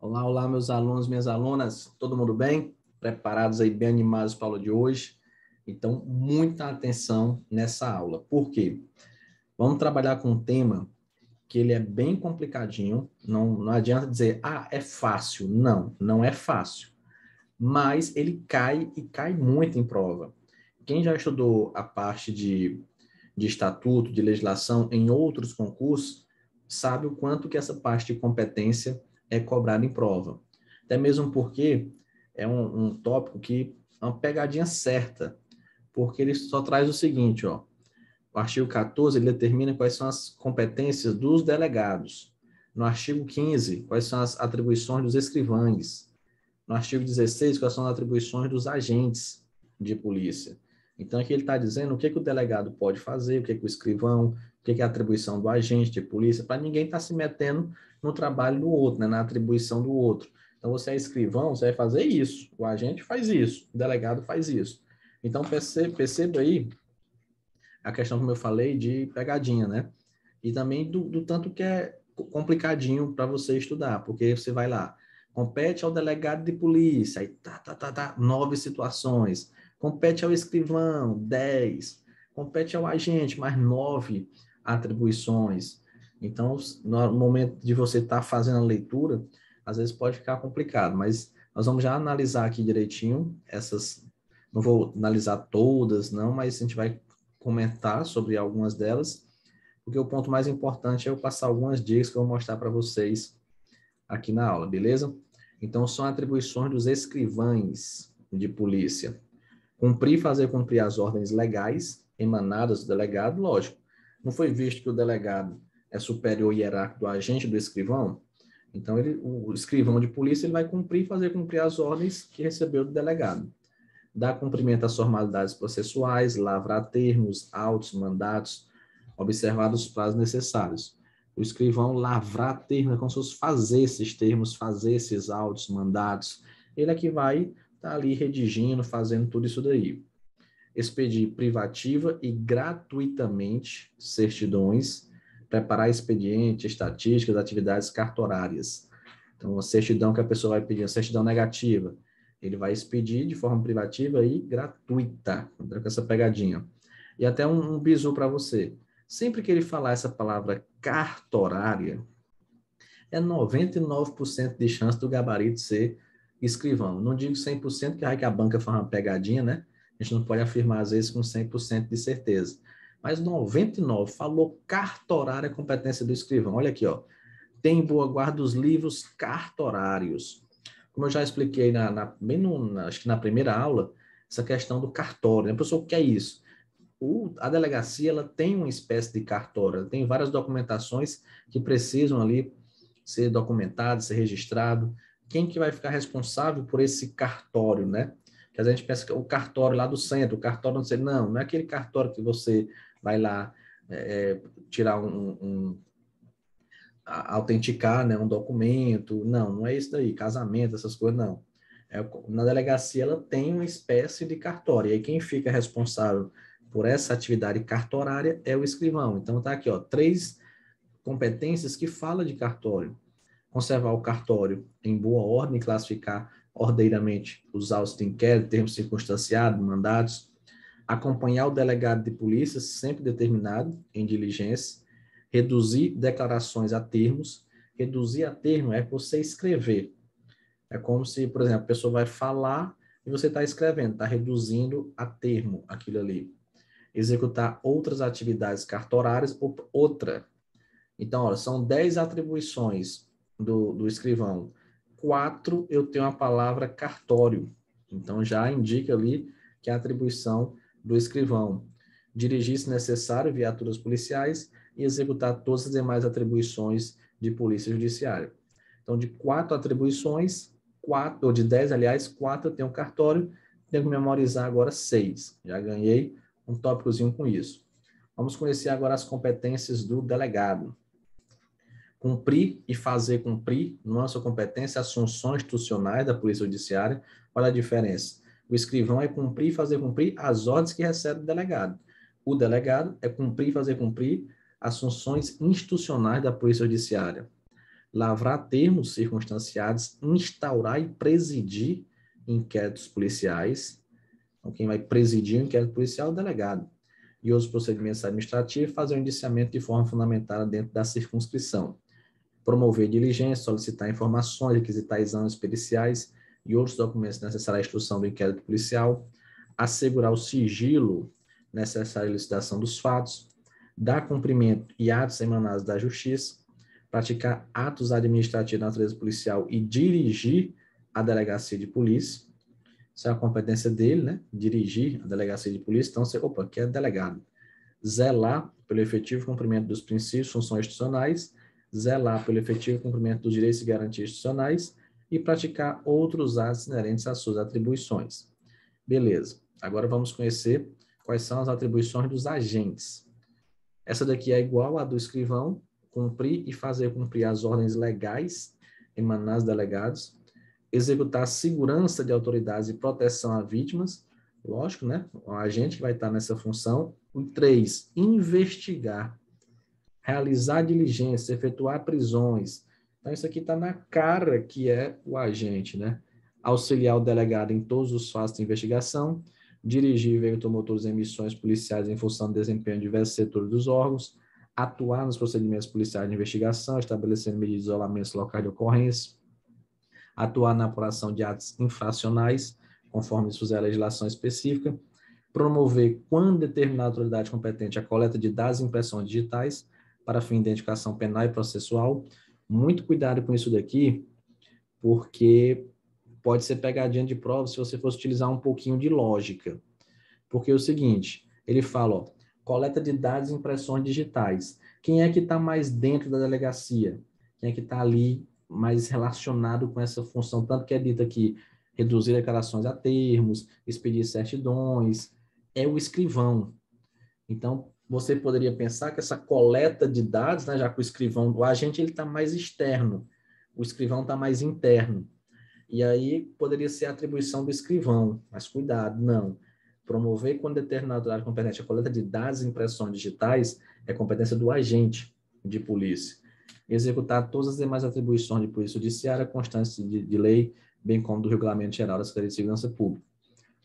Olá, olá, meus alunos, minhas alunas, todo mundo bem? Preparados aí, bem animados para a aula de hoje? Então, muita atenção nessa aula. Por quê? Vamos trabalhar com um tema que ele é bem complicadinho, não adianta dizer, é fácil. Não, não é fácil. Mas ele cai e cai muito em prova. Quem já estudou a parte de estatuto, de legislação em outros concursos, sabe o quanto que essa parte de competência é cobrada em prova. Até mesmo porque é um tópico que é uma pegadinha certa, porque ele só traz o seguinte, ó, o artigo 14, ele determina quais são as competências dos delegados. No artigo 15, quais são as atribuições dos escrivães. No artigo 16, quais são as atribuições dos agentes de polícia. Então, aqui ele está dizendo o que o delegado pode fazer, o que o escrivão, o que é a atribuição do agente de polícia, para ninguém estar se metendo no trabalho do outro, né, na atribuição do outro. Então, você é escrivão, você vai fazer isso, o agente faz isso, o delegado faz isso. Então, perceba aí a questão, como eu falei, de pegadinha, né? E também do tanto que é complicadinho para você estudar, porque você vai lá, compete ao delegado de polícia, aí 9 situações, compete ao escrivão, 10, compete ao agente, mais 9 atribuições. Então, no momento de você estar fazendo a leitura, às vezes pode ficar complicado, mas nós vamos já analisar aqui direitinho essas, não vou analisar todas, não, mas a gente vai comentar sobre algumas delas, porque o ponto mais importante é eu passar algumas dicas que eu vou mostrar para vocês aqui na aula, beleza? Então, são atribuições dos escrivães de polícia. Cumprir e fazer cumprir as ordens legais emanadas do delegado, lógico. Não foi visto que o delegado é superior hierárquico do agente do escrivão? Então, o escrivão de polícia ele vai cumprir e fazer cumprir as ordens que recebeu do delegado. Dar cumprimento às formalidades processuais, lavrar termos, autos, mandatos, observados os prazos necessários. O escrivão lavrar termos, é como se fosse fazer esses termos, fazer esses autos, mandatos. Ele é que vai estar ali redigindo, fazendo tudo isso daí. Expedir privativa e gratuitamente certidões, preparar expediente, estatísticas, atividades cartorárias. Então, a certidão que a pessoa vai pedir, a certidão negativa, ele vai expedir de forma privativa e gratuita, com essa pegadinha. E até um bizu para você. Sempre que ele falar essa palavra cartorária, é 99% de chance do gabarito ser escrivão. Não digo 100%, que a banca faz uma pegadinha, né? A gente não pode afirmar, às vezes, com 100% de certeza. Mas 99% falou cartorária, a competência do escrivão. Olha aqui, ó. Tem em boa guarda os livros cartorários. Como eu já expliquei acho que na primeira aula, essa questão do cartório. A pessoa, o que é isso? A delegacia ela tem uma espécie de cartório, ela tem várias documentações que precisam ali ser documentado, ser registrado. Quem que vai ficar responsável por esse cartório, né? Que a gente pensa que é o cartório lá do centro, o cartório não sei, não é aquele cartório que você vai lá tirar autenticar, né, um documento, não é isso daí, casamento, essas coisas, não. Na delegacia, ela tem uma espécie de cartório, e aí quem fica responsável por essa atividade cartorária é o escrivão. Então, tá aqui, ó, 3 competências que fala de cartório. Conservar o cartório em boa ordem, classificar ordeiramente os autos de inquérito, termos circunstanciados, mandados, acompanhar o delegado de polícia, sempre determinado em diligência, reduzir declarações a termos. Reduzir a termo é você escrever. É como se, por exemplo, a pessoa vai falar e você está escrevendo, está reduzindo a termo aquilo ali. Executar outras atividades cartorárias, outra. Então, olha, são 10 atribuições do escrivão. 4 eu tenho a palavra cartório. Então, já indica ali que é a atribuição do escrivão. Dirigir, se necessário, viaturas policiais e executar todas as demais atribuições de polícia judiciária. Então, de 4 atribuições, 4, ou de 10, aliás, 4 eu tenho cartório, tenho que memorizar agora 6. Já ganhei um tópicozinho com isso. Vamos conhecer agora as competências do delegado. Cumprir e fazer cumprir, nossa competência, as funções institucionais da Polícia Judiciária. Olha a diferença. O escrivão é cumprir e fazer cumprir as ordens que recebe o delegado. O delegado é cumprir e fazer cumprir as funções institucionais da Polícia Judiciária. lavrar termos circunstanciados, instaurar e presidir inquéritos policiais. Então, quem vai presidir o inquérito policial é o delegado. E outros procedimentos administrativos, fazer o indiciamento de forma fundamentada dentro da circunscrição. Promover diligência, solicitar informações, requisitar exames periciais e outros documentos necessários à instrução do inquérito policial, assegurar o sigilo necessário à elucidação dos fatos, dar cumprimento e atos emanados da Justiça, praticar atos administrativos de natureza policial e dirigir a delegacia de polícia. Isso é a competência dele, né? Dirigir a delegacia de polícia. Então, você, opa, aqui é delegado. Zelar pelo efetivo cumprimento dos princípios, funções institucionais, zelar pelo efetivo cumprimento dos direitos e garantias institucionais e praticar outros atos inerentes às suas atribuições. Beleza. Agora vamos conhecer quais são as atribuições dos agentes. Essa daqui é igual à do escrivão, cumprir e fazer cumprir as ordens legais emanadas dos delegados, executar a segurança de autoridades e proteção a vítimas, lógico, né? O agente que vai estar nessa função. E 3, investigar, realizar diligência, efetuar prisões. Então, isso aqui está na cara que é o agente, né? Auxiliar o delegado em todos os fatos de investigação, dirigir veículos motores em missões policiais em função do desempenho de diversos setores dos órgãos, atuar nos procedimentos policiais de investigação, estabelecendo medidas de isolamento locais de ocorrência, atuar na apuração de atos infracionais, conforme isso fizer a legislação específica, promover, quando determinada autoridade competente, a coleta de dados e impressões digitais para fim de identificação penal e processual. Muito cuidado com isso daqui, porque pode ser pegadinha de prova se você fosse utilizar um pouquinho de lógica. Porque é o seguinte, ele fala, ó, coleta de dados e impressões digitais. Quem é que está mais dentro da delegacia? Quem é que está ali mais relacionado com essa função? Tanto que é dito aqui, reduzir declarações a termos, expedir certidões, é o escrivão. Então, você poderia pensar que essa coleta de dados, né, já que o escrivão, o agente ele está mais externo, o escrivão está mais interno. E aí poderia ser a atribuição do escrivão, mas cuidado, não. Promover com determinada autoridade competente a coleta de dados e impressões digitais é competência do agente de polícia. Executar todas as demais atribuições de polícia judiciária, constantes de lei, bem como do Regulamento Geral da Secretaria de Segurança Pública.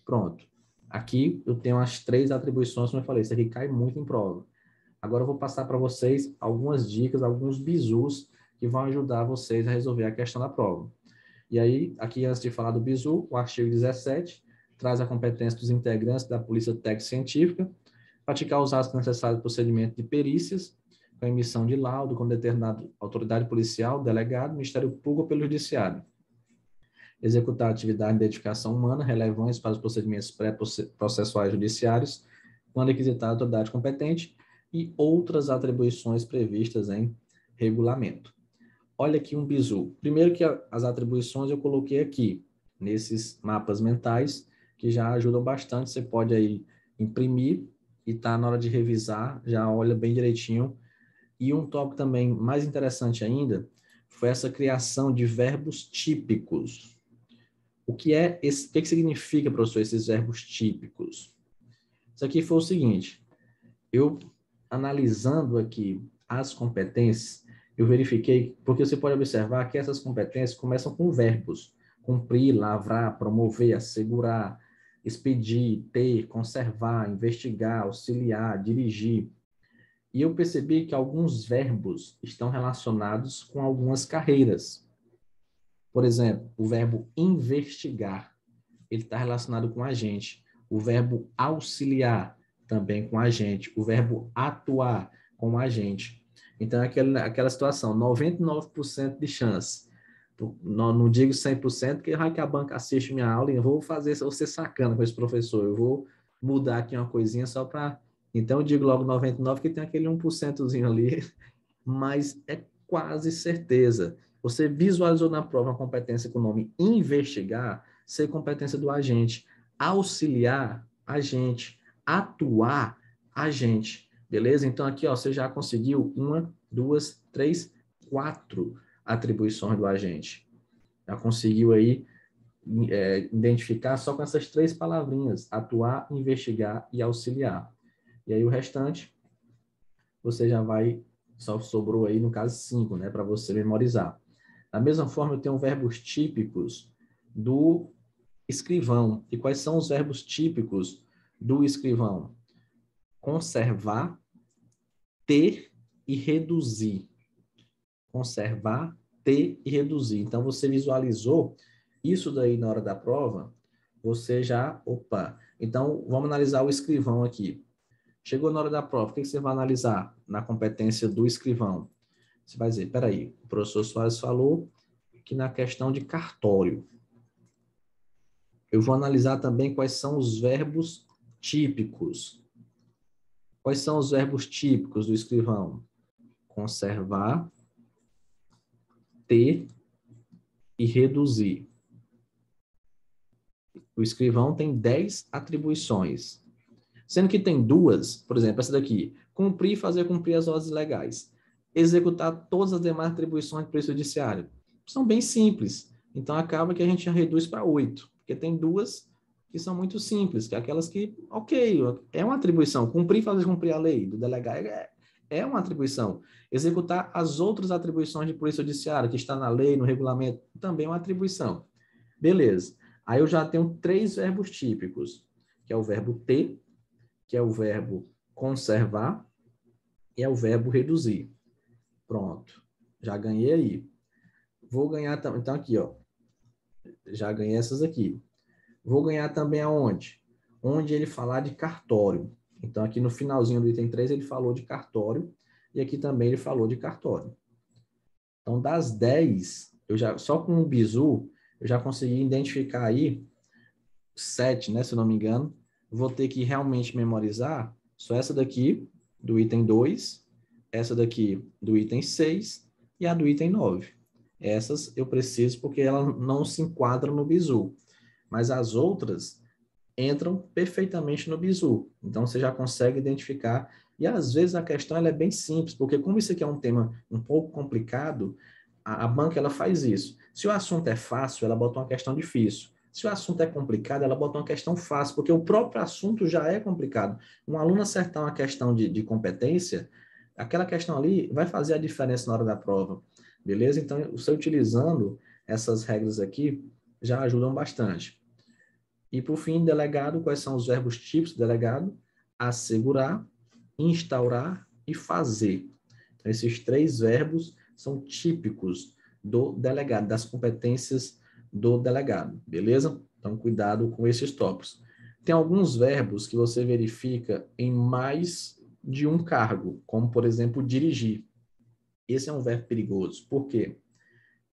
Pronto. Aqui eu tenho as 3 atribuições, como eu falei, isso aqui cai muito em prova. Agora eu vou passar para vocês algumas dicas, alguns bizus que vão ajudar vocês a resolver a questão da prova. E aí, aqui antes de falar do bizu, o artigo 17 traz a competência dos integrantes da Polícia Técnico-Científica, praticar os atos necessários do procedimento de perícias, com a emissão de laudo com determinada autoridade policial, delegado, Ministério Público ou pelo Judiciário. Executar atividade de identificação humana relevantes para os procedimentos pré-processuais judiciários, quando requisitada a autoridade competente, e outras atribuições previstas em regulamento. Olha aqui um bizu. Primeiro que as atribuições eu coloquei aqui, nesses mapas mentais, que já ajudam bastante. Você pode aí imprimir e tá na hora de revisar, já olha bem direitinho. E um tópico também mais interessante ainda foi essa criação de verbos típicos. O que significa, professor, esses verbos típicos? Isso aqui foi o seguinte, eu analisando aqui as competências, eu verifiquei, porque você pode observar que essas competências começam com verbos, cumprir, lavrar, promover, assegurar, expedir, ter, conservar, investigar, auxiliar, dirigir. E eu percebi que alguns verbos estão relacionados com algumas carreiras. Por exemplo, o verbo investigar, ele está relacionado com agente. O verbo auxiliar, também com agente. O verbo atuar, com agente. Então, é aquela situação, 99% de chance. Não digo 100%, porque vai que a banca assiste minha aula e eu vou ser sacana com esse professor. Eu vou mudar aqui uma coisinha só para... Então, eu digo logo 99%, que tem aquele 1%zinho ali, mas é quase certeza. Você visualizou na prova uma competência com o nome investigar, ser competência do agente. Auxiliar, agente. Atuar, agente. Beleza? Então, aqui, ó, você já conseguiu 1, 2, 3, 4 atribuições do agente. Já conseguiu aí identificar só com essas 3 palavrinhas: atuar, investigar e auxiliar. E aí o restante, você já vai Só sobrou aí, no caso, 5, né, para você memorizar. Da mesma forma, eu tenho verbos típicos do escrivão. E quais são os verbos típicos do escrivão? Conservar, ter e reduzir. Conservar, ter e reduzir. Então, você visualizou isso daí na hora da prova, você já... Opa! Então, vamos analisar o escrivão aqui. Chegou na hora da prova, o que você vai analisar na competência do escrivão? Você vai dizer, peraí, o professor Soares falou que na questão de cartório. Eu vou analisar também quais são os verbos típicos. Quais são os verbos típicos do escrivão? Conservar, ter e reduzir. O escrivão tem 10 atribuições. Sendo que tem 2, por exemplo, essa daqui, cumprir e fazer cumprir as ordens legais. Executar todas as demais atribuições do Poder Judiciário. São bem simples. Então, acaba que a gente já reduz para 8, porque tem 2 que são muito simples, que é aquelas que, ok, é uma atribuição. Cumprir e fazer cumprir a lei do delegado é uma atribuição. Executar as outras atribuições de Polícia Judiciária, que está na lei, no regulamento, também é uma atribuição. Beleza. Aí eu já tenho 3 verbos típicos, que é o verbo ter, que é o verbo conservar, e é o verbo reduzir. Pronto. Já ganhei aí. Vou ganhar também. Então, aqui, ó. Já ganhei essas aqui. Vou ganhar também aonde? Onde ele falar de cartório. Então, aqui no finalzinho do item 3, ele falou de cartório. E aqui também ele falou de cartório. Então, das 10, só com o bizu, eu já consegui identificar aí 7, né, se eu não me engano. Vou ter que realmente memorizar só essa daqui, do item 2, essa daqui do item 6 e a do item 9. Essas eu preciso porque elas não se enquadram no bizu. Mas as outras entram perfeitamente no bizu. Então, você já consegue identificar. E, às vezes, a questão ela é bem simples, porque como isso aqui é um tema um pouco complicado, a banca ela faz isso. Se o assunto é fácil, ela bota uma questão difícil. Se o assunto é complicado, ela bota uma questão fácil, porque o próprio assunto já é complicado. Um aluno acertar uma questão de competência, aquela questão ali vai fazer a diferença na hora da prova, beleza? Então, você utilizando essas regras aqui, já ajudam bastante. E, por fim, delegado, quais são os verbos típicos do delegado? Assegurar, instaurar e fazer. Então, esses 3 verbos são típicos do delegado, das competências do delegado, beleza? Então, cuidado com esses tópicos. Tem alguns verbos que você verifica em mais de um cargo, como, por exemplo, dirigir. Esse é um verbo perigoso. Por quê?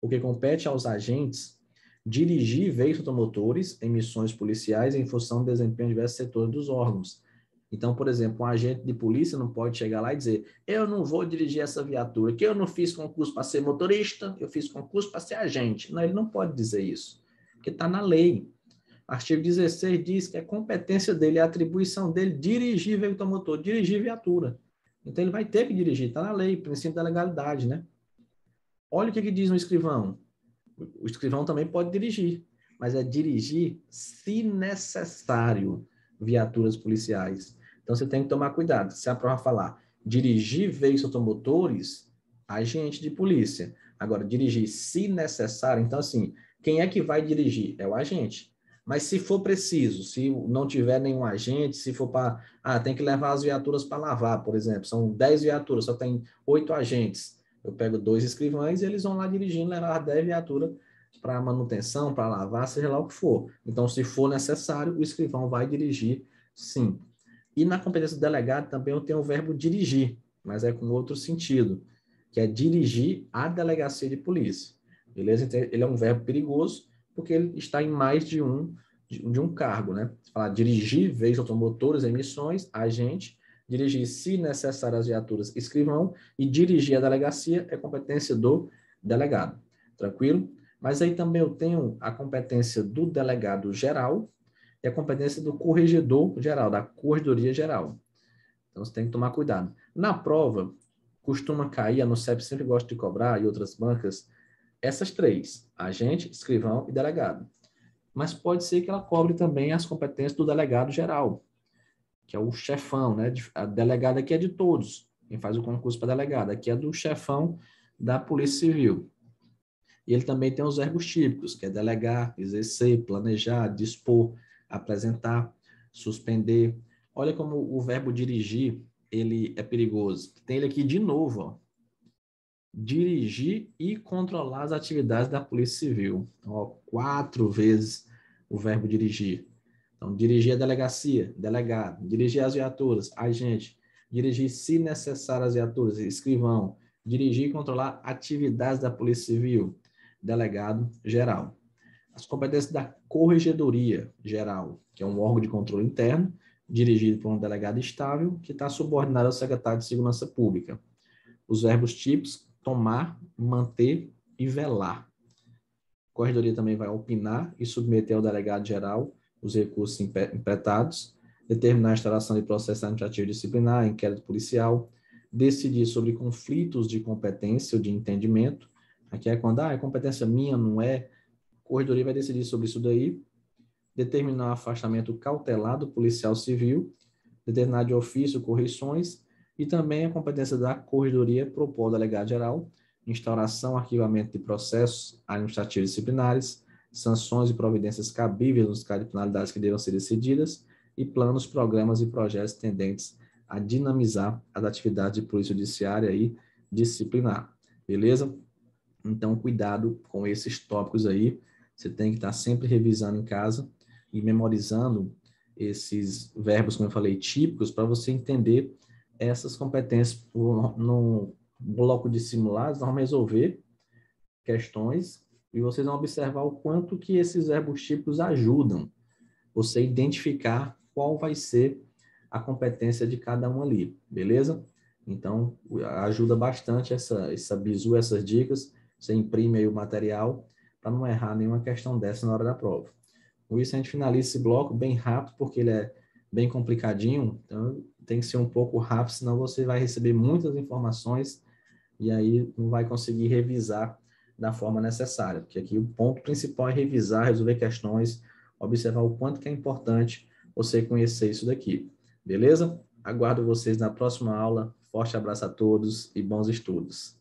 Porque compete aos agentes dirigir veículos automotores em missões policiais em função do desempenho de diversos setores dos órgãos. Então, por exemplo, um agente de polícia não pode chegar lá e dizer: eu não vou dirigir essa viatura, que eu não fiz concurso para ser motorista, eu fiz concurso para ser agente. Não, ele não pode dizer isso, porque está na lei. Artigo 16 diz que é competência dele, é atribuição dele dirigir veículo automotor, dirigir viatura. Então, ele vai ter que dirigir, está na lei, princípio da legalidade, né? Olha o que diz no escrivão. O escrivão também pode dirigir, mas é dirigir, se necessário, viaturas policiais. Então, você tem que tomar cuidado. Se a prova falar dirigir veículos automotores, agente de polícia. Agora, dirigir, se necessário, então, assim, quem é que vai dirigir? É o agente. Mas se for preciso, se não tiver nenhum agente, se for para... tem que levar as viaturas para lavar, por exemplo. São 10 viaturas, só tem 8 agentes. Eu pego 2 escrivães e eles vão lá dirigindo, levar 10 viaturas para manutenção, para lavar, seja lá o que for. Então, se for necessário, o escrivão vai dirigir, sim. E na competência do delegado também eu tenho o verbo dirigir, mas é com outro sentido, que é dirigir a delegacia de polícia. Beleza? Então, ele é um verbo perigoso, porque ele está em mais de um cargo, né? Falar dirigir veículos automotores, emissões, agente, dirigir, se necessário, as viaturas, escrivão, e dirigir a delegacia é competência do delegado. Tranquilo? Mas aí também eu tenho a competência do delegado geral e a competência do corregedor geral, da corregedoria geral. Então, você tem que tomar cuidado. Na prova, costuma cair, a NOCEP sempre gosta de cobrar, e outras bancas, essas 3, agente, escrivão e delegado. Mas pode ser que ela cobre também as competências do delegado geral, que é o chefão, né? A delegada aqui é de todos. Quem faz o concurso para delegado. Aqui é do chefão da Polícia Civil. E ele também tem os verbos típicos, que é delegar, exercer, planejar, dispor, apresentar, suspender. Olha como o verbo dirigir, ele é perigoso. Tem ele aqui de novo, ó. Dirigir e controlar as atividades da Polícia Civil. Então, ó, 4 vezes o verbo dirigir. Então, dirigir a delegacia, delegado. Dirigir as viaturas, agente. Dirigir, se necessário, as viaturas, escrivão. Dirigir e controlar atividades da Polícia Civil, delegado geral. As competências da Corregedoria Geral, que é um órgão de controle interno, dirigido por um delegado estável, que está subordinado ao secretário de Segurança Pública. Os verbos típicos, tomar, manter e velar. A Corregedoria também vai opinar e submeter ao delegado geral os recursos impetrados, determinar a instalação de processo administrativo disciplinar, inquérito policial, decidir sobre conflitos de competência ou de entendimento. Aqui é quando, é competência minha, não é? A Corregedoria vai decidir sobre isso daí, determinar o afastamento cautelar do policial civil, determinar de ofício correções e também a competência da Corregedoria propor ao delegado geral instauração, arquivamento de processos administrativos disciplinares, sanções e providências cabíveis nos casos de penalidades que devam ser decididas e planos, programas e projetos tendentes a dinamizar as atividades de polícia judiciária e disciplinar. Beleza? Então, cuidado com esses tópicos aí. Você tem que estar sempre revisando em casa e memorizando esses verbos, como eu falei, típicos, para você entender essas competências no bloco de simulados. Nós vamos resolver questões e vocês vão observar o quanto que esses verbos típicos ajudam você a identificar qual vai ser a competência de cada um ali, beleza? Então, ajuda bastante essa bizu, essas dicas. Você imprime aí o material para não errar nenhuma questão dessa na hora da prova. Com isso, a gente finaliza esse bloco bem rápido, porque ele é bem complicadinho, então tem que ser um pouco rápido, senão você vai receber muitas informações e aí não vai conseguir revisar da forma necessária, porque aqui o ponto principal é revisar, resolver questões, observar o quanto que é importante você conhecer isso daqui. Beleza? Aguardo vocês na próxima aula. Forte abraço a todos e bons estudos.